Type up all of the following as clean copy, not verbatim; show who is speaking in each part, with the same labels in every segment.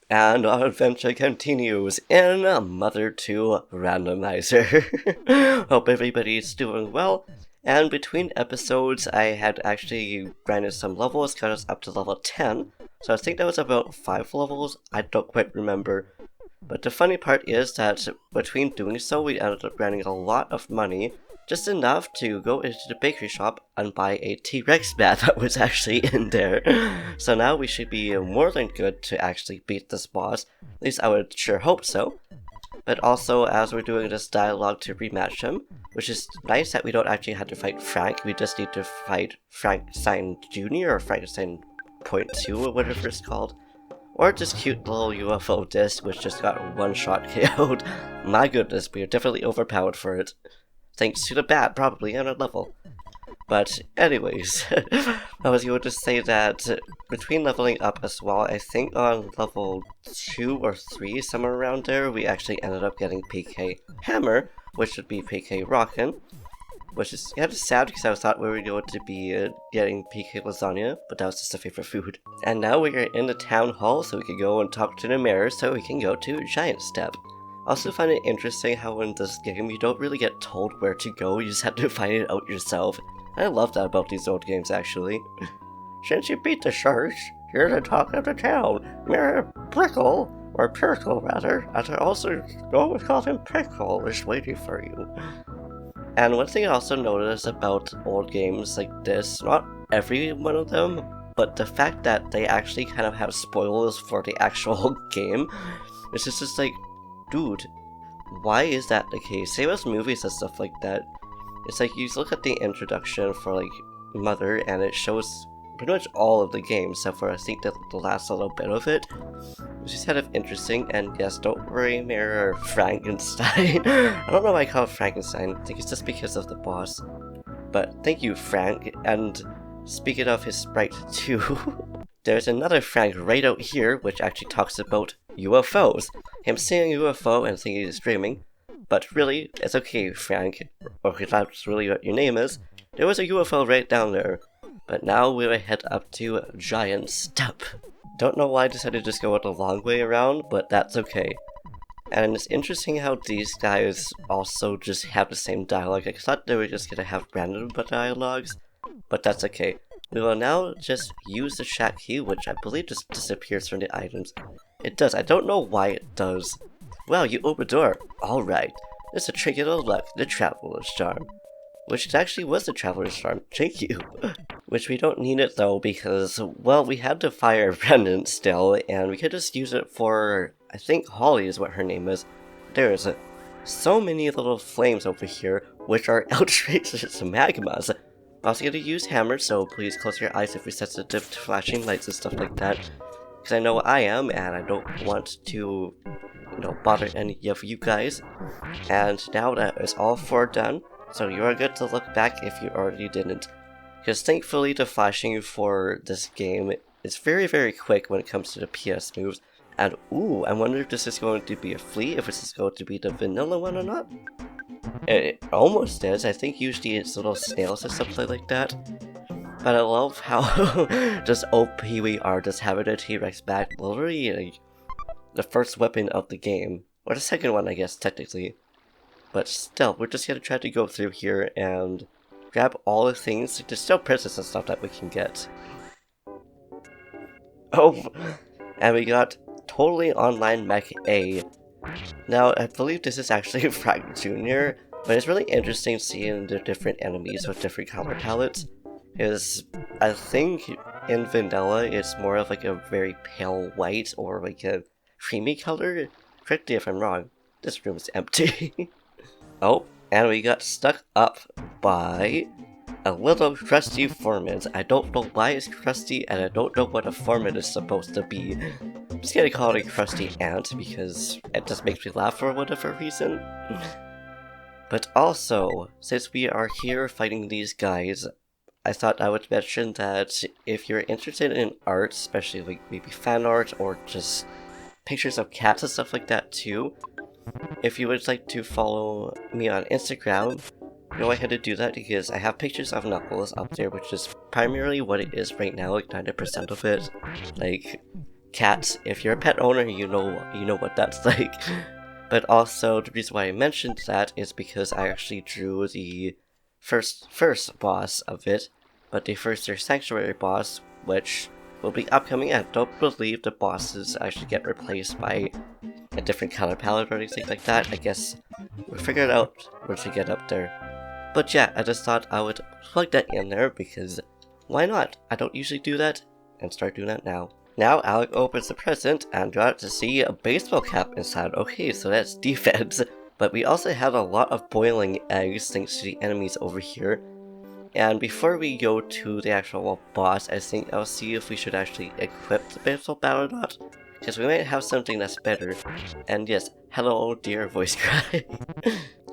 Speaker 1: And our adventure continues in Mother 2 Randomizer. Hope everybody's doing well. And between episodes, I had actually grinded some levels, got us up to level 10. So I think that was about 5 levels, I don't quite remember. But the funny part is that between doing so, we ended up grinding a lot of money, just enough to go into the bakery shop and buy a T-Rex bat that was actually in there. So now we should be more than good to actually beat this boss. At least I would sure hope so. But also, as we're doing this dialogue to rematch him, which is nice that we don't actually have to fight Frank, we just need to fight Frankystein Jr. or Frankystein .2 or whatever it's called. Or just cute little UFO disc which just got one shot KO'd. My goodness, we are definitely overpowered for it. Thanks to the bat, probably, on a level. But anyways, I was going to say that between leveling up as well, I think on level 2 or 3, somewhere around there, we actually ended up getting PK Hammer, which would be PK Rockin', which is kind of sad because I thought we were going to be getting PK Lasagna, but that was just a favorite food. And now we are in the town hall, so we can go and talk to the mayor, so we can go to Giant Step. I also find it interesting how in this game you don't really get told where to go, you just have to find it out yourself. I love that about these old games actually. Since you beat the sharks, you're the talk of the town. Mayor Prickle, or Pirkle rather, as I also always call him Prickle, is waiting for you. And one thing I also noticed about old games like this, not every one of them, but the fact that they actually kind of have spoilers for the actual game, it's just like, dude, why is that the case? Same as movies and stuff like that. It's like you look at the introduction for like Mother and it shows pretty much all of the game except for I think the last little bit of it, which is kind of interesting. And yes, don't worry, Mayor Frankenstein. I don't know why I call it Frankenstein. I think it's just because of the boss. But thank you, Frank. And speaking of his sprite too, there's another Frank right out here which actually talks about UFOs. Him seeing a UFO and thinking he's dreaming. But really, it's okay, Frank, or if that's really what your name is. There was a UFO right down there. But now we'll head up to Giant Step. Don't know why I decided to just go the long way around, but that's okay. And it's interesting how these guys also just have the same dialogue. I thought they were just gonna have random dialogues, but that's okay. We will now just use the shak key, which I believe just disappears from the items. It does, I don't know why it does. Wow, you opened a door. Alright. It's a trinket of luck, the Traveler's Charm. Which it actually was the Traveler's Charm, thank you. Which we don't need it though because, well, we had to fire Brendan still, and we could just use it for, I think Holly is what her name is. There is so many little flames over here, which are outrageous magmas. I'm also going to use hammer, so please close your eyes if you're sensitive to flashing lights and stuff like that. Because I know I am, and I don't want to, bother any of you guys. And now that is all 4 done, so you are good to look back if you already didn't. Because thankfully the flashing for this game is very, very quick when it comes to the PS moves. And ooh, I wonder if this is going to be a flea, if this is going to be the vanilla one or not. It almost is. I think usually it's little snails or something like that. But I love how just OP we are just having a T-Rex back, literally like, the first weapon of the game. Or the second one, I guess, technically. But still, we're just gonna try to go through here and grab all the things. There's still presents and stuff that we can get. Oh, and we got Totally Online Mech A. Now, I believe this is actually Frank Jr., but it's really interesting seeing the different enemies with different color palettes. Because I think in vanilla it's more of like a very pale white or like a creamy color. Correct me if I'm wrong. This room is empty. Oh, and we got stuck up by a little crusty foreman. I don't know why it's crusty, and I don't know what a foreman is supposed to be. I'm just gonna call it a crusty ant because it just makes me laugh for whatever reason. But also, since we are here fighting these guys, I thought I would mention that if you're interested in art, especially like maybe fan art or just pictures of cats and stuff like that too, if you would like to follow me on Instagram, go ahead and do that because I have pictures of Knuckles up there, which is primarily what it is right now, like 90% of it. Like, cats. If you're a pet owner, you know what that's like. But also, the reason why I mentioned that is because I actually drew the first boss of it, but the first year Sanctuary boss, which will be upcoming. I don't believe the bosses actually get replaced by a different color palette or anything like that. I guess we'll figure it out once we get up there. But yeah, I just thought I would plug that in there because why not? I don't usually do that, and start doing that now. Now Alec opens the present and got to see a baseball cap inside. Okay, so that's defense. But we also have a lot of boiling eggs thanks to the enemies over here. And before we go to the actual boss, I think I'll see if we should actually equip the baseball bat or not. Because we might have something that's better. And yes, hello dear voice cry.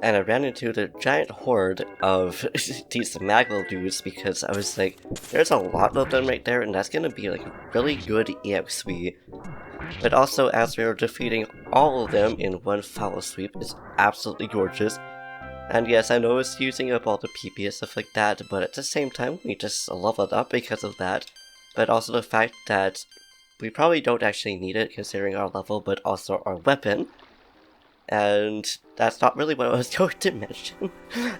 Speaker 1: And I ran into the giant horde of these Maglo dudes because I was like, there's a lot of them right there and that's gonna be like a really good EXP. But also, as we were defeating all of them in one foul sweep, it's absolutely gorgeous. And yes, I know it's using up all the PP and stuff like that, but at the same time, we just leveled up because of that. But also the fact that we probably don't actually need it considering our level, but also our weapon. And that's not really what I was going to mention.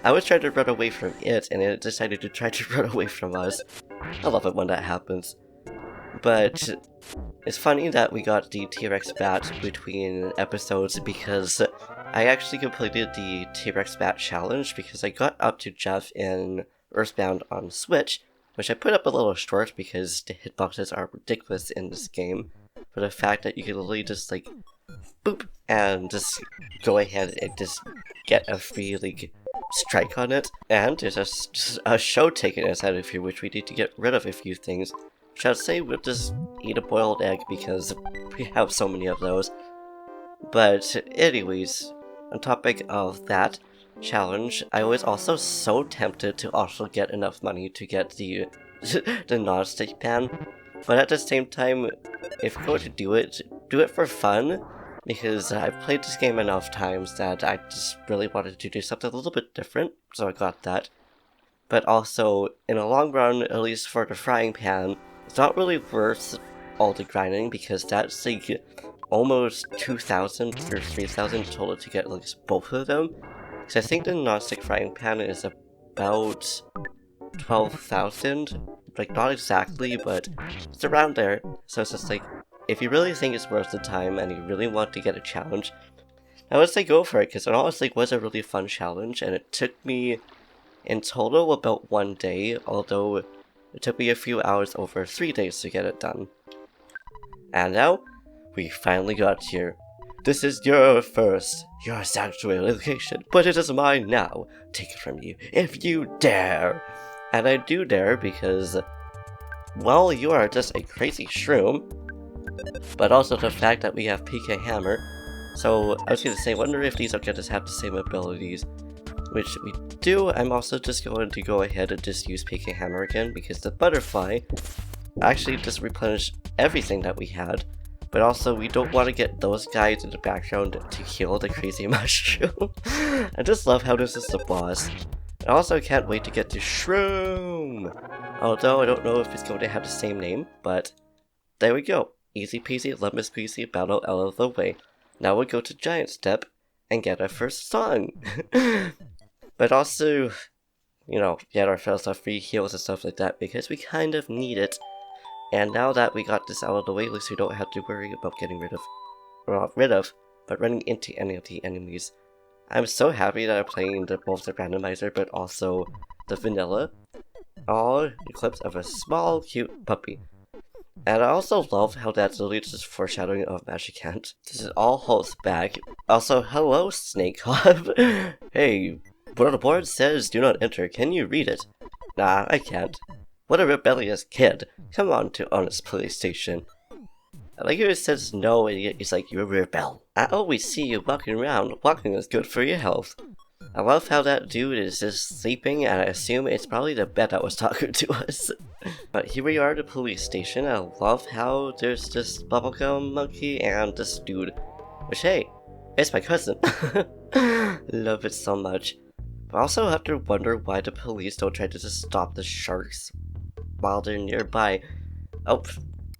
Speaker 1: I was trying to run away from it, and it decided to try to run away from us. I love it when that happens. But it's funny that we got the T-Rex bat between episodes because I actually completed the T-Rex bat challenge because I got up to Jeff in Earthbound on Switch, which I put up a little short because the hitboxes are ridiculous in this game. But the fact that you can literally just like boop and just go ahead and just get a free like strike on it. And there's a show taken inside of here which we need to get rid of a few things. Which I'd say we'll just eat a boiled egg because we have so many of those. But anyways, on topic of that challenge, I was also so tempted to also get enough money to get the the non-stick pan. But at the same time, if you're going to do it for fun. Because I've played this game enough times that I just really wanted to do something a little bit different, so I got that. But also, in the long run, at least for the frying pan, it's not really worth all the grinding because that's like almost 2,000 or 3,000 total to get like both of them. Because I think the non-stick frying pan is about 12,000, like not exactly, but it's around there. So it's just like, if you really think it's worth the time and you really want to get a challenge, I would say go for it because it honestly was a really fun challenge and it took me in total about 1 day, although it took me a few hours over 3 days to get it done. And now, we finally got here. This is your sanctuary location, but it is mine now. Take it from you, if you dare. And I do dare because, well, you are just a crazy shroom. But also the fact that we have PK Hammer. So I was going to say, wonder if these are going to have the same abilities. Which we do. I'm also just going to go ahead and just use PK Hammer again because the butterfly actually just replenished everything that we had. But also we don't want to get those guys in the background to kill the crazy mushroom. I just love how this is the boss. I also can't wait to get to Shroom! Although I don't know if it's going to have the same name, but there we go. Easy peasy, lemon squeezy, battle out of the way. Now we'll go to Giant Step and get our first song. But also, you know, get ourselves our free heals and stuff like that because we kind of need it. And now that we got this out of the way, at least we don't have to worry about getting rid of, or not rid of, but running into any of the enemies. I'm so happy that I'm playing both the randomizer but also the vanilla. All clips of a small, cute puppy. And I also love how that's literally just foreshadowing of Magic Hand. This is all holds back. Also, hello, Snake Hop. Hey, but the board says do not enter. Can you read it? Nah, I can't. What a rebellious kid. Come on to Honest Police Station. I like how it says no and yet it's like you're a rebel. I always see you walking around. Walking is good for your health. I love how that dude is just sleeping and I assume it's probably the bed that was talking to us. But here we are at the police station. I love how there's this bubblegum monkey and this dude. Which, hey, it's my cousin. Love it so much. But I also have to wonder why the police don't try to just stop the sharks while they're nearby. Oh,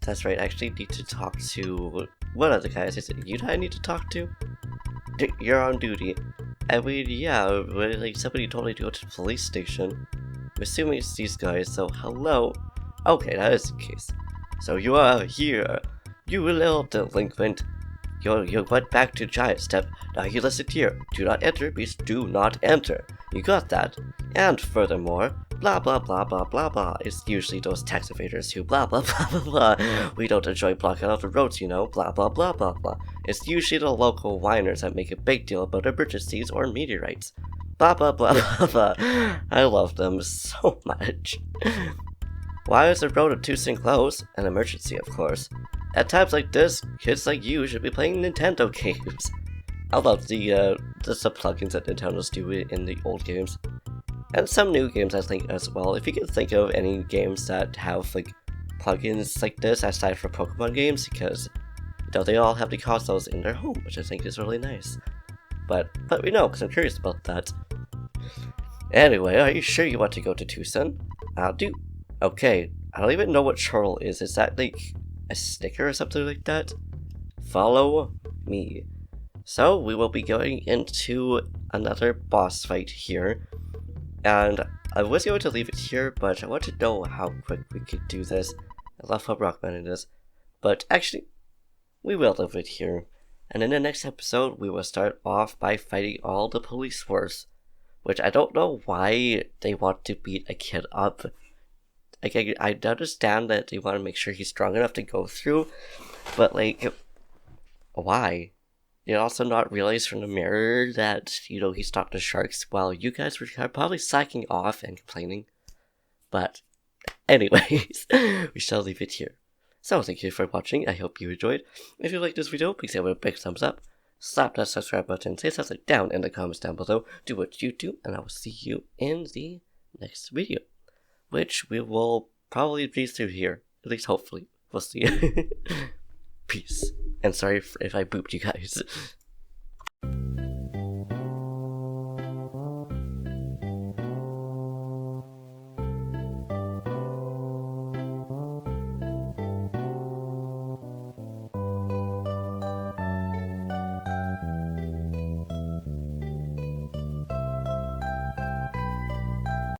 Speaker 1: That's right, I actually need to talk to one of the guys. Is it you that I need to talk to? You're on duty. I mean, yeah, like somebody told me to go to the police station. I'm assuming it's these guys, so hello. Okay, that is the case. So you are here. You little delinquent. You went back to Giant Step. Now you listen here. Do not enter means do not enter. You got that? And furthermore, blah blah blah blah blah blah. It's usually those tax evaders who blah blah blah blah blah. We don't enjoy blocking off the roads, you know. Blah blah blah blah blah. It's usually the local whiners that make a big deal about emergencies or meteorites. Blah blah blah blah blah. I love them so much. Why is the road of Tucson closed? An emergency, of course. At times like this, kids like you should be playing Nintendo games. I love the plugins that Nintendo's do in the old games. And some new games I think as well. If you can think of any games that have like plugins like this aside from Pokemon games, because you know they all have the consoles in their home, which I think is really nice. But let me know, because I'm curious about that. Anyway, are you sure you want to go to Tucson? I'll do. Okay, I don't even know what churl is. Is that like a sticker or something like that? Follow me. So we will be going into another boss fight here. And I was going to leave it here, but I want to know how quick we could do this. I love how Rockman it is. But actually, we will leave it here. And in the next episode, we will start off by fighting all the police force. Which I don't know why they want to beat a kid up. Like, I understand that they want to make sure he's strong enough to go through, but like, why? They also not realize from the mirror that, you know, he's talking to sharks while you guys were probably slacking off and complaining. But anyways, we shall leave it here. So thank you for watching, I hope you enjoyed. If you liked this video, please give it a big thumbs up. Slap that subscribe button, say something down in the comments down below, do what you do, and I will see you in the next video. Which we will probably be through here. At least hopefully. We'll see. Peace. And sorry if I booped you guys.